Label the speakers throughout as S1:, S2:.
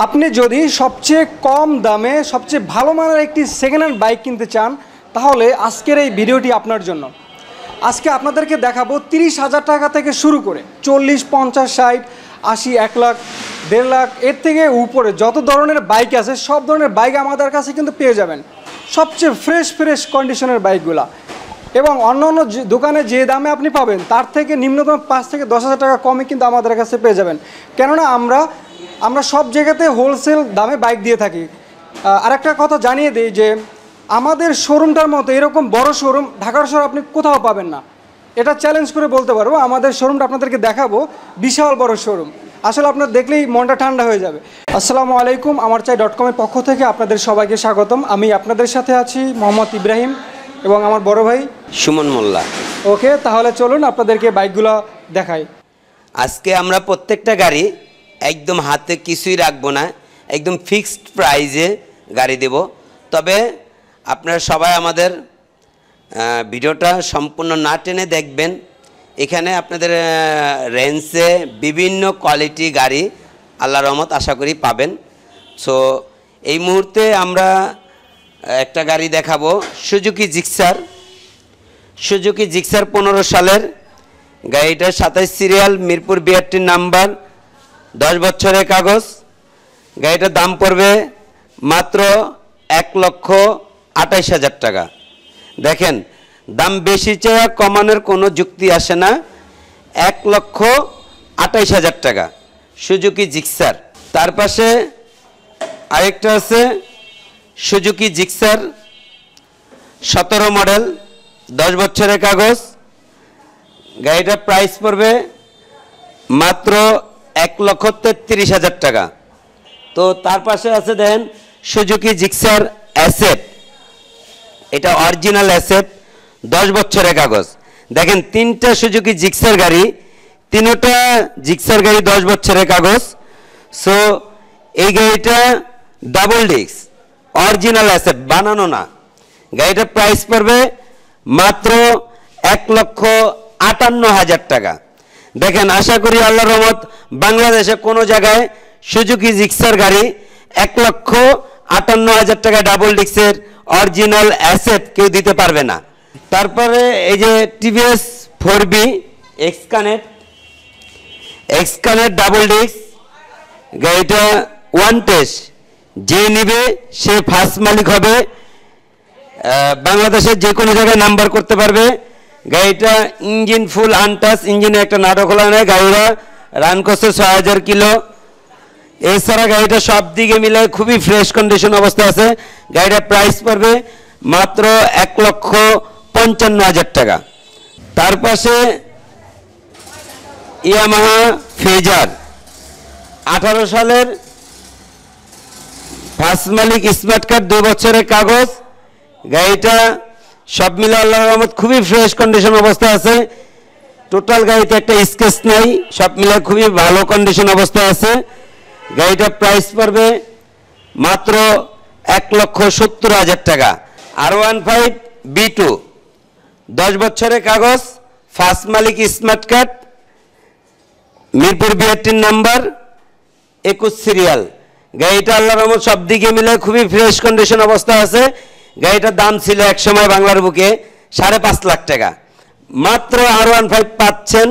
S1: আপনি যদি সবচেয়ে কম দামে সবচেয়ে ভালো মানের একটি সেকেন্ড হ্যান্ড বাইক কিনতে চান তাহলে আজকের এই ভিডিওটি আপনার জন্য। আজকে আপনাদেরকে দেখাবো 30,000 টাকা থেকে শুরু করে 40, 50, 60, 80, 1 লাখ, 1.5 লাখ এর থেকে উপরে যত ধরনের বাইক আছে সব ধরনের বাইক আমাদের কাছে কিন্তু পেয়ে যাবেন, সবচেয়ে ফ্রেশ কন্ডিশনের বাইকগুলা। এবং অন্য দোকানে যে দামে আপনি পাবেন তার থেকে নিম্নতম 5 থেকে 10,000 টাকা কমে কিন্তু আমাদের কাছে পেয়ে যাবেন, কেননা আমরা সব জায়গাতে হোলসেল দামে বাইক দিয়ে থাকি। আরেকটা কথা জানিয়ে দিই যে আমাদের শোরুমটার মতো এরকম বড় শোরুম ঢাকার শহরে আপনি কোথাও পাবেন না, এটা চ্যালেঞ্জ করে বলতে পারবো। আমাদের শোরুমটা আপনাদেরকে দেখাবো, বিশাল বড় শোরুম, আসলে আপনার দেখলেই মনটা ঠান্ডা হয়ে যাবে। আসসালামু আলাইকুম, আমারচাই.com-এর পক্ষ থেকে আপনাদের সবাইকে স্বাগতম। আমি আপনাদের সাথে আছি মোহাম্মদ ইব্রাহিম এবং আমার বড় ভাই
S2: সুমন মোল্লা।
S1: ওকে, তাহলে চলুন আপনাদেরকে বাইকগুলো দেখাই।
S2: আজকে আমরা প্রত্যেকটা গাড়ি একদম হাতে কিছুই রাখবো না, একদম ফিক্সড প্রাইজে গাড়ি দেব। তবে আপনারা সবাই আমাদের ভিডিওটা সম্পূর্ণ না টেনে দেখবেন। এখানে আপনাদের রেঞ্জে বিভিন্ন কোয়ালিটি গাড়ি আল্লাহর রহমত আশা করি পাবেন। সো এই মুহূর্তে আমরা একটা গাড়ি দেখাবো, সুজুকি জিক্সার 15 সালের গাড়িটার 27 সিরিয়াল, মিরপুর 62 নাম্বার, 10 বছরের কাগজ। গাড়িটার দাম পড়বে মাত্র 1,28,000 টাকা। দেখেন, দাম বেশি চেয়ে কমানোর কোনো যুক্তি আসে না। 1,28,000 টাকা সুজুকি জিক্সার। তার পাশে আরেকটা আছে সুজুকি জিক্সার 17 মডেল, 10 বছরের কাগজ। গাড়িটার প্রাইস পড়বে মাত্র 1,33,000 টাকা। তো তার পাশে আছে দেখেন সুজুকি জিক্সার অ্যাসেট, এটা অরিজিনাল অ্যাসেট, 10 বছরের কাগজ। দেখেন তিনটা সুজুকি জিক্সার গাড়ি, তিনটা জিক্সার গাড়ি 10 বছরের কাগজ। সো এই গাড়িটা ডাবল ডিস্ক, অরিজিনাল অ্যাসেট, বানানো না। গাড়িটার প্রাইস পড়বে মাত্র 1,58,000 টাকা। দেখেন, আশা করি আল্লাহর রহমত বাংলাদেশে কোনো জায়গায় সুজুকি জিক্সার গাড়ি 1,58,000 টাকা ডাবল ডিস্কের অরিজিনাল অ্যাসেট কেউ দিতে পারবে না। তারপরে এই যে টিভিএস 4B এক্সকানেট ডাবল ডিস্ক, গাড়িটা ওয়ান টেস্ট, যে নিবে সে ফার্স্ট মালিক হবে, বাংলাদেশের যে কোনো জায়গায় নাম্বার করতে পারবে। গাড়িটা ইঞ্জিন ফুল আনটাচ, ইঞ্জিনে একটা নাটক খোলা নেই। গাড়িটা রান করছে 6,000 কিলো। এছাড়া গাড়িটা সব দিকে মিলে খুবই ফ্রেশ কন্ডিশন অবস্থা আছে। গাড়িটার প্রাইস পড়বে মাত্র 1,55,000 টাকা। তার পাশে ইয়ামাহা ফেজার 18 সালের ফার্স্ট মালিক, স্মার্ট কার্ড, 2 বছরের কাগজ। গাড়িটা সব মিলে আল্লাহর রহমত খুবই ফ্রেশ কন্ডিশন অবস্থা আছে। টোটাল গাড়িতে একটা স্কেচ নেই, সব মিলে খুবই ভালো কন্ডিশন অবস্থা আছে। গাড়িটার প্রাইস পড়বে মাত্র 1,70,000 টাকা। R15 B2 10 বছরের কাগজ, ফার্স্ট মালিক, smart card, Mirpur 62 number, 21 serial. গাড়িটা আল্লাহর রহমত সব দিকে মিলে খুবই ফ্রেশ কন্ডিশন অবস্থা আছে। গাড়িটার দাম ছিল এক সময় বাংলার বুকে 5.5 লাখ টাকা। মাত্র R15 পাচ্ছেন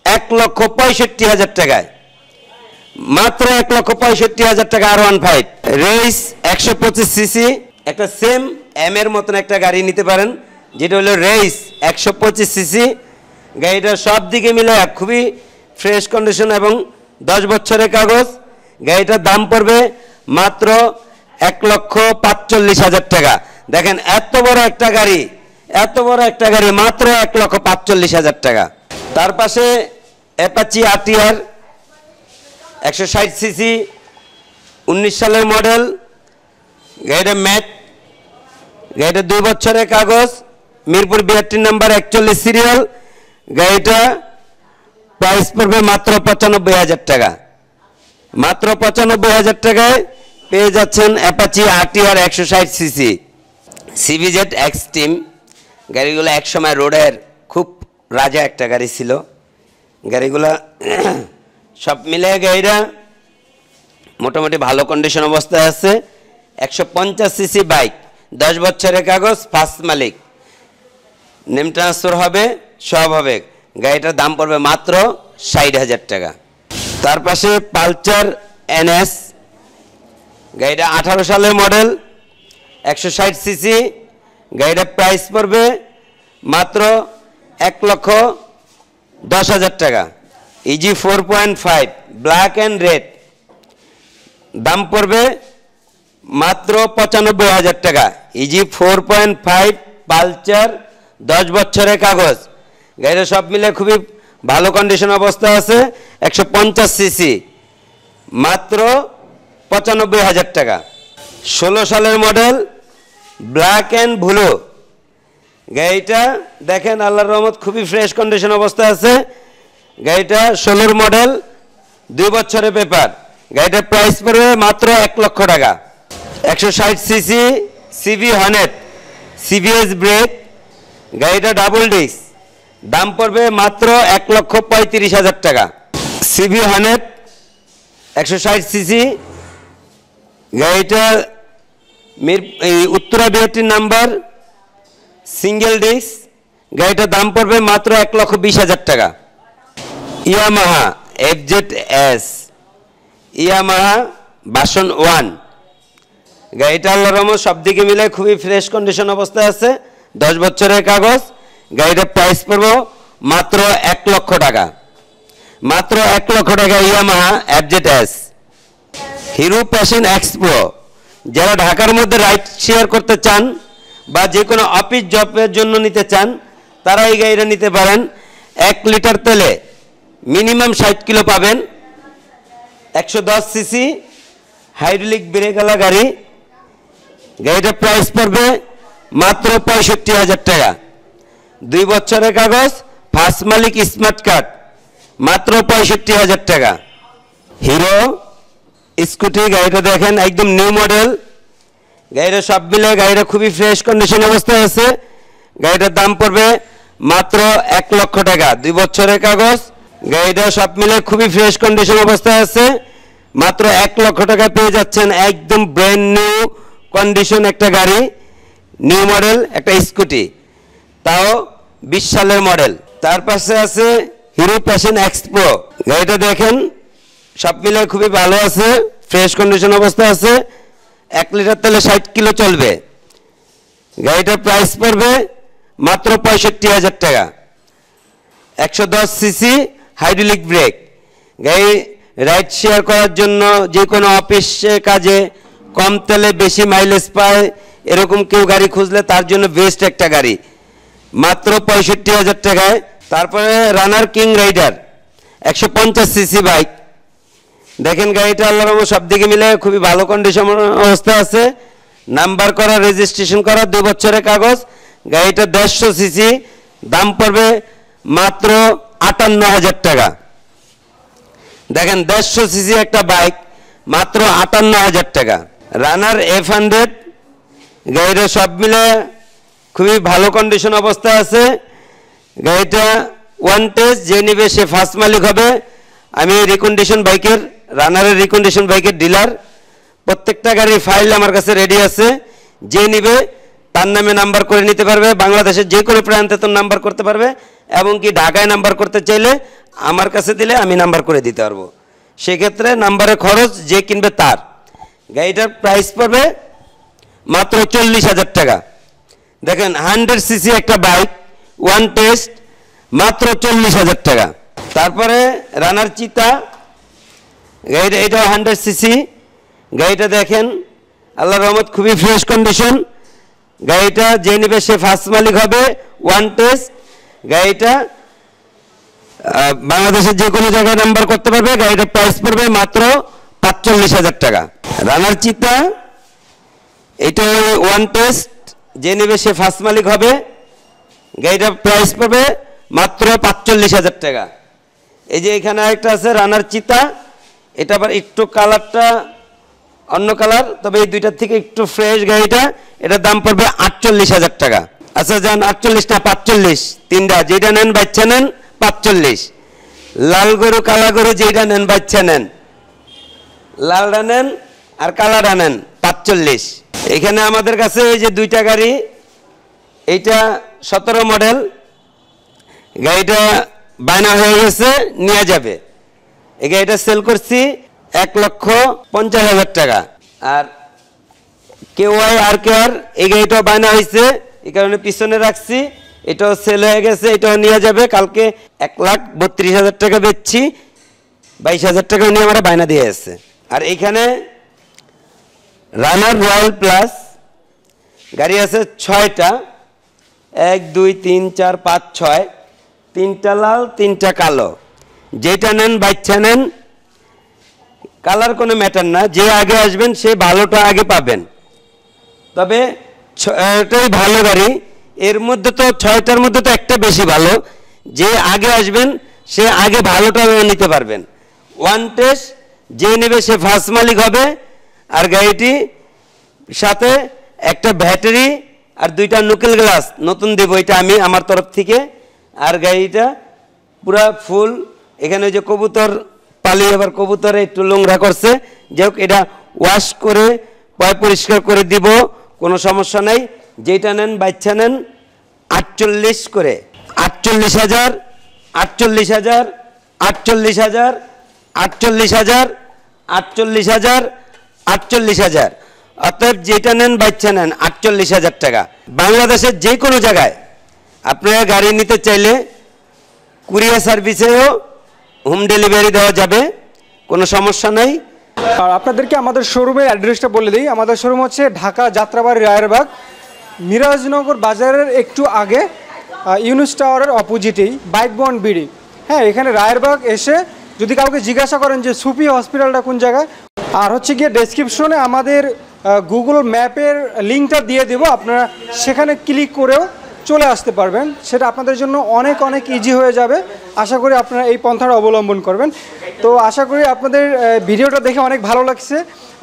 S2: 1,65,000 টাকায়, মাত্র 1,65,000 টাকা R15। রেস 125 সিসি, একটা সেম এম এর মতন একটা গাড়ি নিতে পারেন, যেটা হলো রেস 125 সিসি। গাড়িটা সব দিকে মিলে খুবই ফ্রেশ কন্ডিশন এবং 10 বছরের কাগজ। গাড়িটার দাম পড়বে মাত্র 1,45,000 টাকা। দেখেন, এত বড় একটা গাড়ি মাত্র 1,45,000 টাকা। তার পাশে অ্যাপাচি RTR 160 সিসি, 19 সালের মডেল। গাড়িটা ম্যাট, গাড়িটা 2 বছরের কাগজ, মিরপুর 62 নাম্বার, 41 সিরিয়াল। গাড়িটা প্রাইস পড়বে মাত্র 95,000 টাকা। মাত্র 95,000 টাকায় পেয়ে যাচ্ছেন Apache RTR 160 CC. CBZ Xtreme গাড়িগুলো একসময় রোডের খুব রাজা একটা গাড়ি ছিল। গাড়িগুলো সব মিলে গাড়িটা মোটামুটি ভালো কন্ডিশন অবস্থায় আছে। 150 সিসি বাইক, 10 বছরের কাগজ, ফার্স্ট মালিক, নেম ট্রান্সফার হবে, সব হবে। গাড়িটার দাম পড়বে মাত্র 60,000 টাকা। তার পাশে পালচার NS, গাড়িটা 18 সালের মডেল, 160 সিসি। গাড়িটার প্রাইস পড়বে মাত্র 1,10,000 টাকা। ইজি 4.5 ব্ল্যাক অ্যান্ড রেড, দাম পড়বে মাত্র 95,000 টাকা। ইজি 4.5 পালচার, 10 বছরের কাগজ। গাড়িটা সব মিলে খুবই ভালো কন্ডিশন অবস্থা আছে। 150 সিসি, মাত্র 95,000 টাকা। 16 সালের মডেল, ব্ল্যাক অ্যান্ড ব্লু। গাড়িটা দেখেন আল্লাহর রহমত খুবই ফ্রেশ কন্ডিশন অবস্থা আছে। গাড়িটা 16 মডেল, 2 বছরের পেপার। গাড়িটার প্রাইস পড়বে মাত্র 1 লক্ষ টাকা। 160 সিসি CB 100, CBS ব্রেক। গাড়িটা ডাবল ডিস্ক, দাম পড়বে মাত্র 1,35,000 টাকা। CB 100 160 CC. গাড়িটা উত্তরা বিআরটির নাম্বার, সিঙ্গেল ডিস্ক। গাড়িটার দাম পড়বে মাত্র 1,20,000 টাকা। Yamaha FZS, Yamaha version 1। গাড়িটা আল্লাহর রহমত সব দিকে মিলে খুবই ফ্রেশ কন্ডিশন অবস্থায় আছে, 10 বছরের কাগজ। গাড়িটার প্রাইস পড়বে মাত্র 1 লক্ষ টাকা। মাত্র 1 লক্ষ টাকা Yamaha FZS। Hero passion Expro, যারা ঢাকার মধ্যে রাইড শেয়ার করতে চান বা যে কোনো অফিস জবের জন্য নিতে চান, তারা এই গাড়িটা নিতে পারেন। 1 লিটার তেলে মিনিমাম 60 কিলো পাবেন। 110 সিসি হাইড্রোলিক ব্রেকওয়ালা গাড়ি। গাড়িটার প্রাইস পড়বে মাত্র 65,000 টাকা। 2 বছরের কাগজ, ফার্স্ট মালিক, স্মার্ট কার্ড, মাত্র 65,000 টাকা। হিরো স্কুটি, গাড়িটা দেখেন একদম নিউ মডেল। গাড়িটা সব মিলে গাড়িটা খুবই ফ্রেশ কন্ডিশন অবস্থায় আছে। গাড়িটার দাম পড়বে মাত্র 1 লক্ষ টাকা। 2 বছরের কাগজ। গাড়িটা সব মিলে খুবই ফ্রেশ কন্ডিশন অবস্থায় আছে। মাত্র 1 লক্ষ টাকা পেয়ে যাচ্ছেন একদম ব্র্যান্ড নিউ কন্ডিশন একটা গাড়ি, নিউ মডেল একটা স্কুটি, তাও 20 সালের মডেল। তার পাশে আছে হিরো প্যাশন এক্সপ্রো। গাড়িটা দেখেন সব মিলে খুবই ভালো আছে, ফ্রেশ কন্ডিশন অবস্থায় আছে। 1 লিটার তেলে 60 কিলো চলবে। গাড়িটার প্রাইস পড়বে মাত্র 65,000 টাকা। 110 সিসি হাইড্রোলিক ব্রেক। গাড়ি রাইড শেয়ার করার জন্য, যে কোনো অফিসে কাজে কম তেলে বেশি মাইলেজ পায় এরকম কেউ গাড়ি খুঁজলে তার জন্য বেস্ট একটা গাড়ি, মাত্র 65,000 টাকায়। তারপরে রানার কিং রাইডার 150 সিসি বাইক। দেখেন গাড়িটা আল্লাহর রহমতে সব দিকে মিলে খুবই ভালো কন্ডিশন অবস্থা আছে। নাম্বার করা, রেজিস্ট্রেশন করা, 2 বছরের কাগজ। গাড়িটা 150 সিসি, দাম পড়বে মাত্র 58,000 টাকা। দেখেন 150 সিসি একটা বাইক, মাত্র 58,000 টাকা। রানার F100, গাড়িটা সব মিলে খুবই ভালো কন্ডিশন অবস্থা আছে। গাড়িটা ওয়ান টেস্ট, যে নিবে সে ফার্স্ট মালিক হবে। আমি রিকন্ডিশন বাইকের, রানারের রিকন্ডিশন বাইকের ডিলার। প্রত্যেকটা গাড়ির ফাইল আমার কাছে রেডি আছে। যে নিবে তার নামে নাম্বার করে নিতে পারবে। বাংলাদেশের যে কোনো প্রান্তে তো নাম্বার করতে পারবে, এবং কি ঢাকায় নাম্বার করতে চাইলে আমার কাছে দিলে আমি নাম্বার করে দিতে পারবো। সেক্ষেত্রে নাম্বারের খরচ যে কিনবে তার। গাড়িটার প্রাইস পড়বে মাত্র 40,000 টাকা। দেখেন 100 সিসি একটা বাইক, ওয়ান টেস্ট, মাত্র 40,000 টাকা। তারপরে রানার চিতা, গাড়িটা এটাও 100 সিসি। গাড়িটা দেখেন আল্লাহর রহমত খুবই ফ্রেশ কন্ডিশন। গাড়িটা যে নেবে সে ফার্স্ট মালিক হবে, ওয়ান টেস্ট। গাড়িটা বাংলাদেশের যে কোনো জায়গায় নাম্বার করতে পারবে। গাড়িটার প্রাইস পড়বে মাত্র 45,000 টাকা। রানার চিতা, এটা ওয়ান টেস্ট, যে নেবে সে ফার্স্ট মালিক হবে। গাড়িটার প্রাইস পড়বে মাত্র 45,000 টাকা। এই যে এখানে একটা আছে রানার চিতা, এটা আবার একটু কালারটা অন্য কালার, তবে এই দুইটার থেকে একটু ফ্রেশ গাড়িটা। এটার দাম পড়বে 48,000 টাকা। আচ্ছা যান 48 না 45, তিনটা, যেটা নেন বাচ্চা নেন 45। লাল গরু কালা গরু যেটা নেন বাচ্চা নেন। লালটা নেন আর কালারটা নেন 45। এখানে আমাদের কাছে এই যে দুইটা গাড়ি, এইটা 17 মডেল, গাড়িটা বায়না হয়ে গেছে, নিয়ে যাবে। এই গাড়িটা সেল করছি 1,50,000 টাকা। আর KY RKR এই গাড়িটাও বায়না হয়েছে, এই কারণে পিছনে রাখছি, এটাও সেল হয়ে গেছে, এটাও নিয়ে যাবে। কালকে 1,32,000 টাকা বেচছি, 22,000 টাকা নিয়ে আমরা বায়না দিয়ে আসছে। আর এইখানে রানার রয়্যাল প্লাস গাড়ি আছে 6টা, 1 2 3 4 5 6, 3টা লাল 3টা কালো। যেটা নেন বাচ্চা নেন, কালার কোনো ম্যাটার না, যে আগে আসবেন সে ভালোটা আগে পাবেন। তবে 6টাই ভালো গাড়ি, এর মধ্যে তো 6টার মধ্যে তো একটা বেশি ভালো, যে আগে আসবেন সে আগে ভালোটা নিতে পারবেন। ওয়ান টেস্ট যে নেবে সে ফার্স্ট মালিক হবে। আর গাড়িটি সাথে একটা ব্যাটারি আর 2টা নুকেল গ্লাস নতুন দেবো, এটা আমি আমার তরফ থেকে। আর গাড়িটা পুরা ফুল, এখানে যে কবুতর পালি, আবার কবুতরে একটু নোংরা করছে, যাই হোক এটা ওয়াশ করে পরিষ্কার করে দিব, কোনো সমস্যা নাই। যেটা নেন বাচ্চা নেন 48 করে, 48,000, 48,000, 48,000, 48,000, 48,000, 48,000। অতএব যেটা নেন বাচ্চা নেন 48,000 টাকা। বাংলাদেশের যে কোনো জায়গায় আপনারা গাড়ি নিতে চাইলে কুরিয়ার সার্ভিসেও হোম ডেলিভারি দেওয়া যাবে, কোনো সমস্যা নাই।
S1: আর আপনাদেরকে আমাদের শোরুমের অ্যাড্রেসটা বলে দিই। আমাদের শোরুম হচ্ছে ঢাকা যাত্রাবাড়ি রায়েরবাগ, মিরাজনগর বাজারের একটু আগে, ইউনুস টাওয়ারের অপোজিটেই, বাইক বন্ড বিডি। হ্যাঁ, এখানে রায়েরবাগ এসে যদি কাউকে জিজ্ঞাসা করেন যে সুফি হসপিটালটা কোন জায়গায়, আর হচ্ছে গিয়ে ডেসক্রিপশনে আমাদের গুগল ম্যাপের লিঙ্কটা দিয়ে দেবো, আপনারা সেখানে ক্লিক করেও চলে আসতে পারবেন। সেটা আপনাদের জন্য অনেক অনেক ইজি হয়ে যাবে। আশা করি আপনারা এই পন্থাটা অবলম্বন করবেন। তো আশা করি আপনাদের ভিডিওটা দেখে অনেক ভালো লাগছে,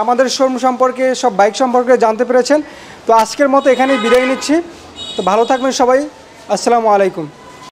S1: আমাদের শোরুম সম্পর্কে, সব বাইক সম্পর্কে জানতে পেরেছেন। তো আজকের মতো এখানেই বিদায় নিচ্ছি। তো ভালো থাকবেন সবাই, আসসালামু আলাইকুম।